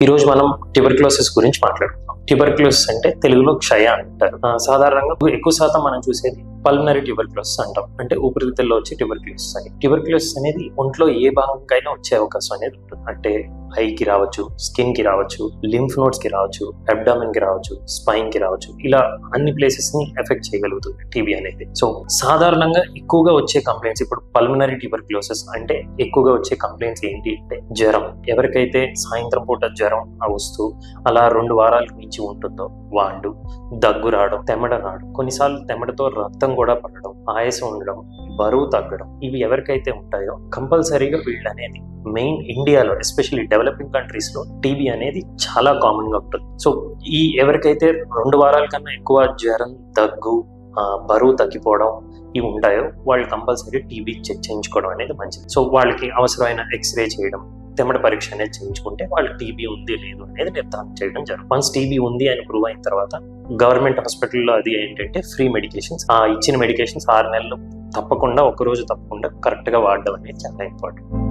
ఈ రోజు మనం ట్యూబర్క్యులోసిస్ గురించి మాట్లాడుకుందాం. ట్యూబర్క్యులోసిస్ అంటే తెలుగులో క్షయ అంటారు. సాధారణంగా ఎక్కువ శాతం మనం చూసేది పల్మనరీ ట్యూబర్క్యులోసిస్ అంటాం. అంటే ఊపిరితిత్తుల్లో వచ్చే ట్యూబర్క్యులోసిస్ అని. ట్యూబర్క్యులోసిస్ అనేది ఒంట్లో ఏ భాగంకైనా వచ్చే అవకాశం అనేది ఉంటుంది. అంటే ఐకి రావచ్చు, స్కిన్ కి రావచ్చు, లింఫ్ నోడ్స్ కి రావచ్చు, అబ్డామిన్ కి రావచ్చు, స్పైన్ కి రావచ్చు. ఇలా అన్ని ప్లేసెస్ ని ఎఫెక్ట్ చేయగలుగుతుంది టీబీ అనేది. సో సాధారణంగా ఎక్కువగా వచ్చే కంప్లైంట్స్ ఇప్పుడు పల్మనరీ ట్యూబర్క్యులోసిస్ అంటే ఎక్కువగా వచ్చే కంప్లైంట్స్ ఏంటి అంటే జ్వరం. ఎవరికైతే సాయంత్రం పూట జ్వరం వస్తూ అలా 2 వారాలకు మించి ఉంటుందో వాళ్ళు, దగ్గు రావడం, తెమ్మడ రావడం, కొన్నిసార్లు తెమ్మడతో రక్తం కూడా పడడం, ఆయాసం ఉండడం, బరువు తగ్గడం, ఇవి ఎవరికైతే ఉంటాయో కంపల్సరీగా వీళ్ళు అనేది మెయిన్ ఇండియాలో ఎస్పెషల్లీ డెవలపింగ్ కంట్రీస్ లో టీబీ అనేది చాలా కామన్ గా ఉంటుంది. సో ఈ ఎవరికైతే 2 వారాల కన్నా ఎక్కువ జ్వరం, దగ్గు, బరువు తగ్గిపోవడం ఇవి ఉంటాయో వాళ్ళు కంపల్సరీ టీబీ చెక్ చేయించుకోవడం అనేది మంచిది. సో వాళ్ళకి అవసరమైన ఎక్స్రే చేయడం, తెమ్మడ పరీక్ష అనేది చేయించుకుంటే వాళ్ళకి టీబీ ఉంది లేదు అనేది నిర్ధారణ చేయడం జరుగుతుంది. వన్స్ టీబీ ఉంది అని ప్రూవ్ అయిన తర్వాత గవర్నమెంట్ హాస్పిటల్లో అది ఏంటంటే ఫ్రీ మెడికేషన్స్, ఇచ్చిన మెడికేషన్స్ 6 నెలలు తప్పకుండా, 1 రోజు తప్పకుండా కరెక్ట్ గా వాడడం అనేది చాలా ఇంపార్టెంట్.